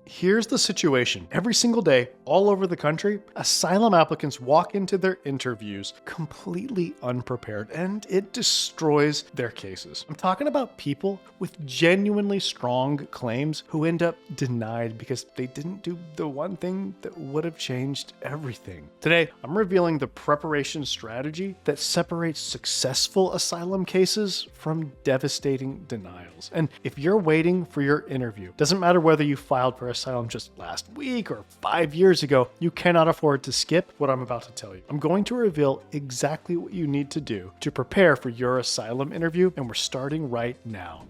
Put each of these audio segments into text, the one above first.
Here's the situation. Every single day, all over the country, asylum applicants walk into their interviews completely unprepared, and it destroys their cases. I'm talking about people with genuinely strong claims who end up denied because they didn't do the one thing that would have changed everything. Today, I'm revealing the preparation strategy that separates successful asylum cases from devastating denials. And if you're waiting for your interview, doesn't matter whether you filed for asylum just last week or 5 years ago, you cannot afford to skip what I'm about to tell you. I'm going to reveal exactly what you need to do to prepare for your asylum interview, and we're starting right now.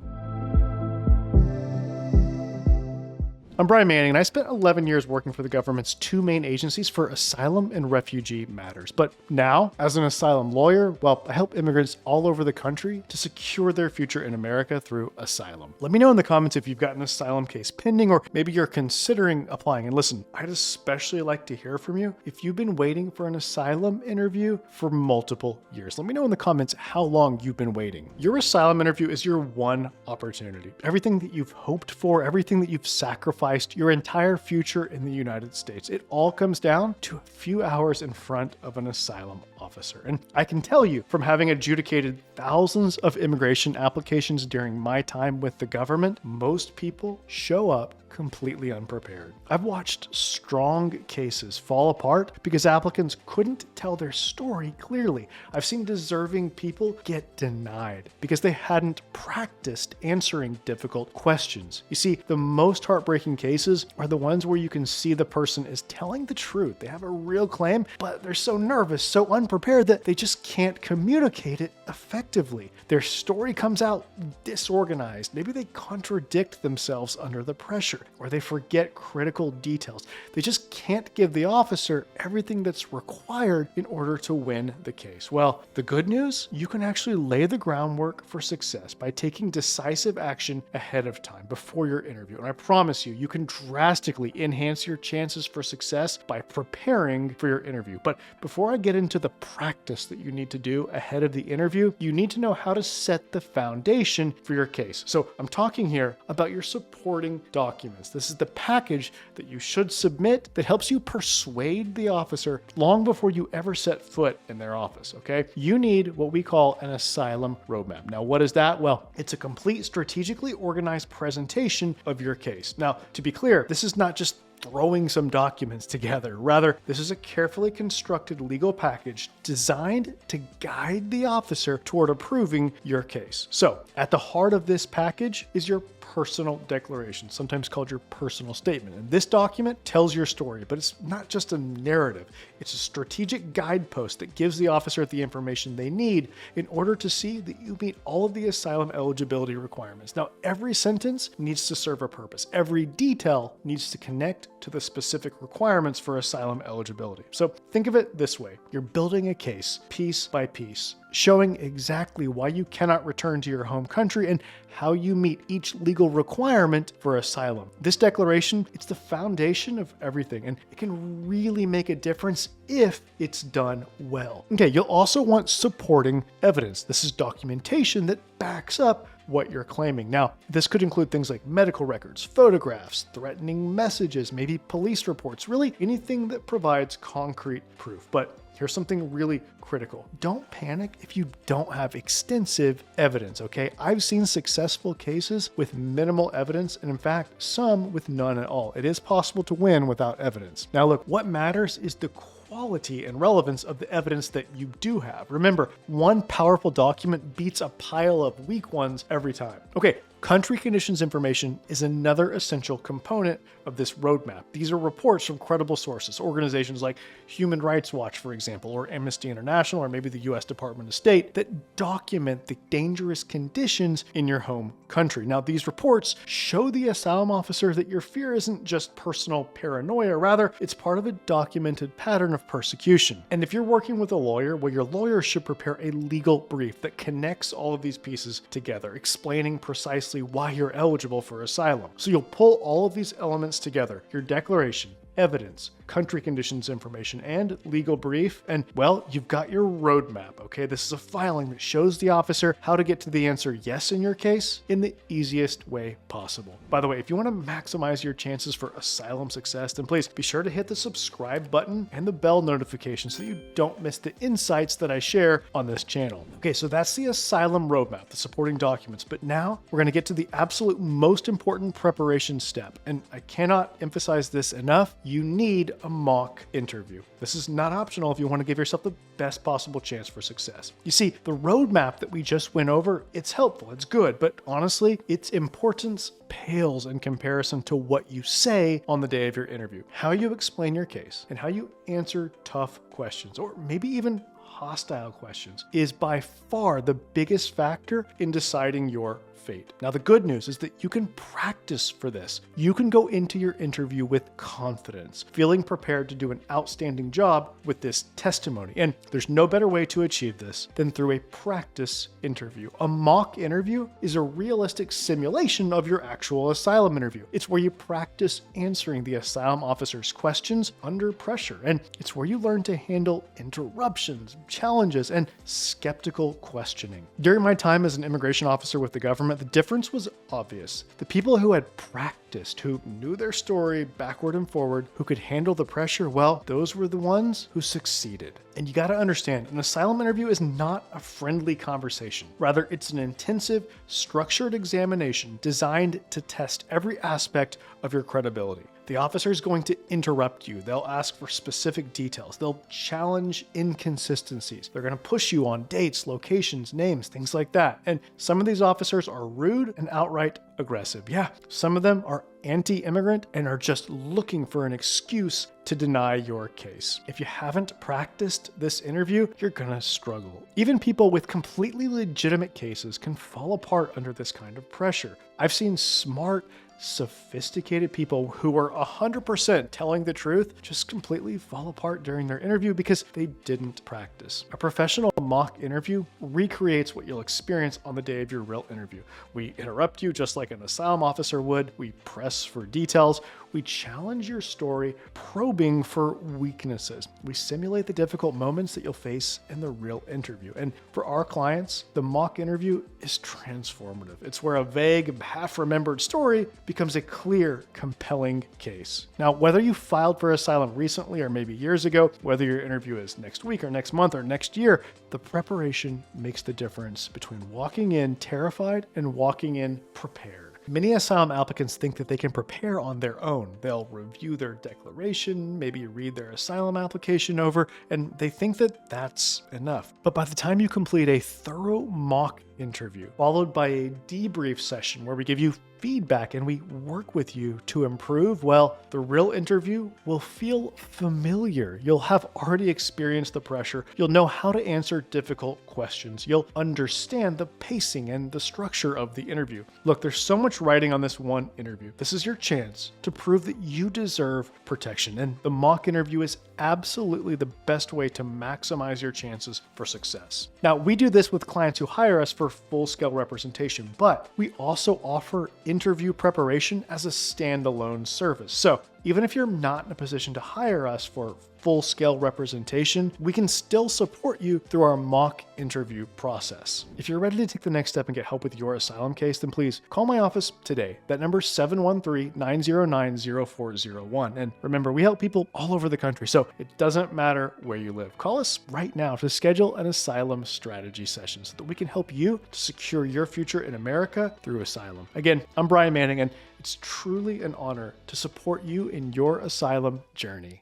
I'm Brian Manning, and I spent 11 years working for the government's two main agencies for asylum and refugee matters. But now, as an asylum lawyer, well, I help immigrants all over the country to secure their future in America through asylum. Let me know in the comments if you've got an asylum case pending, or maybe you're considering applying. And listen, I'd especially like to hear from you if you've been waiting for an asylum interview for multiple years. Let me know in the comments how long you've been waiting. Your asylum interview is your one opportunity. Everything that you've hoped for, everything that you've sacrificed, your entire future in the United States. It all comes down to a few hours in front of an asylum officer. And I can tell you from having adjudicated thousands of immigration applications during my time with the government, most people show up completely unprepared. I've watched strong cases fall apart because applicants couldn't tell their story clearly. I've seen deserving people get denied because they hadn't practiced answering difficult questions. You see, the most heartbreaking cases are the ones where you can see the person is telling the truth. They have a real claim, but they're so nervous, so unprepared that they just can't communicate it effectively. Their story comes out disorganized. Maybe they contradict themselves under the pressure, or they forget critical details. They just can't give the officer everything that's required in order to win the case. Well, the good news, you can actually lay the groundwork for success by taking decisive action ahead of time before your interview. And I promise you, you can drastically enhance your chances for success by preparing for your interview. But before I get into the practice that you need to do ahead of the interview, you need to know how to set the foundation for your case. So I'm talking here about your supporting documents. This is the package that you should submit that helps you persuade the officer long before you ever set foot in their office, okay? You need what we call an asylum roadmap. Now, what is that? Well, it's a complete strategically organized presentation of your case. Now, to be clear, this is not just throwing some documents together. Rather, this is a carefully constructed legal package designed to guide the officer toward approving your case. So, at the heart of this package is your personal declaration, sometimes called your personal statement. And this document tells your story, but it's not just a narrative. It's a strategic guidepost that gives the officer the information they need in order to see that you meet all of the asylum eligibility requirements. Now, every sentence needs to serve a purpose. Every detail needs to connect to the specific requirements for asylum eligibility. So think of it this way. You're building a case piece by piece, showing exactly why you cannot return to your home country and how you meet each legal requirement for asylum. This declaration, it's the foundation of everything, and it can really make a difference if it's done well. Okay, you'll also want supporting evidence. This is documentation that backs up what you're claiming. Now, this could include things like medical records, photographs, threatening messages, maybe police reports, really anything that provides concrete proof. But here's something really critical. Don't panic if you don't have extensive evidence, okay? I've seen successful cases with minimal evidence, and in fact, some with none at all. It is possible to win without evidence. Now look, what matters is the quality and relevance of the evidence that you do have. Remember, one powerful document beats a pile of weak ones every time. Okay, country conditions information is another essential component of this roadmap. These are reports from credible sources, organizations like Human Rights Watch, for example, or Amnesty International, or maybe the US Department of State, that document the dangerous conditions in your home country. Now, these reports show the asylum officer that your fear isn't just personal paranoia, rather, it's part of a documented pattern of persecution. And if you're working with a lawyer, well, your lawyer should prepare a legal brief that connects all of these pieces together, explaining precisely why you're eligible for asylum. So you'll pull all of these elements together, your declaration, evidence, country conditions information, and legal brief. And well, you've got your roadmap, okay? This is a filing that shows the officer how to get to the answer yes in your case in the easiest way possible. By the way, if you want to maximize your chances for asylum success, then please be sure to hit the subscribe button and the bell notification so that you don't miss the insights that I share on this channel. Okay, so that's the Asylum Roadmap, the supporting documents. But now we're going to get to the absolute most important preparation step. And I cannot emphasize this enough. You need a mock interview. This is not optional if you want to give yourself the best possible chance for success. You see, the roadmap that we just went over, it's helpful, it's good, but honestly, its importance pales in comparison to what you say on the day of your interview. How you explain your case and how you answer tough questions, or maybe even hostile questions, is by far the biggest factor in deciding your fate. Now, the good news is that you can practice for this. You can go into your interview with confidence, feeling prepared to do an outstanding job with this testimony. And there's no better way to achieve this than through a practice interview. A mock interview is a realistic simulation of your actual asylum interview. It's where you practice answering the asylum officer's questions under pressure. And it's where you learn to handle interruptions, challenges, and skeptical questioning. During my time as an immigration officer with the government, the difference was obvious. The people who had practiced, who knew their story backward and forward, who could handle the pressure, well, those were the ones who succeeded. And you got to understand, an asylum interview is not a friendly conversation. Rather, it's an intensive, structured examination designed to test every aspect of your credibility. The officer is going to interrupt you. They'll ask for specific details. They'll challenge inconsistencies. They're going to push you on dates, locations, names, things like that. And some of these officers are rude and outright aggressive. Yeah, some of them are anti-immigrant and are just looking for an excuse to deny your case. If you haven't practiced this interview, you're gonna struggle. Even people with completely legitimate cases can fall apart under this kind of pressure. I've seen smart, sophisticated people who are 100% telling the truth just completely fall apart during their interview because they didn't practice. A professional mock interview recreates what you'll experience on the day of your real interview. We interrupt you just like an asylum officer would. We press for details. We challenge your story, probing for weaknesses. We simulate the difficult moments that you'll face in the real interview. And for our clients, the mock interview is transformative. It's where a vague, half-remembered story becomes a clear, compelling case. Now, whether you filed for asylum recently or maybe years ago, whether your interview is next week or next month or next year, the preparation makes the difference between walking in terrified and walking in prepared. Many asylum applicants think that they can prepare on their own. They'll review their declaration, maybe read their asylum application over, and they think that that's enough. But by the time you complete a thorough mock interview, followed by a debrief session where we give you feedback and we work with you to improve, well, the real interview will feel familiar. You'll have already experienced the pressure. You'll know how to answer difficult questions. You'll understand the pacing and the structure of the interview. Look, there's so much riding on this one interview. This is your chance to prove that you deserve protection, and the mock interview is absolutely the best way to maximize your chances for success. Now, we do this with clients who hire us for full-scale representation, but we also offer interview preparation as a standalone service. So even if you're not in a position to hire us for full-scale representation, we can still support you through our mock interview process. If you're ready to take the next step and get help with your asylum case, then please call my office today. That number is 713-909-0401. And remember, we help people all over the country, so it doesn't matter where you live. Call us right now to schedule an asylum strategy session so that we can help you to secure your future in America through asylum. Again, I'm Brian Manning, and it's truly an honor to support you in your asylum journey.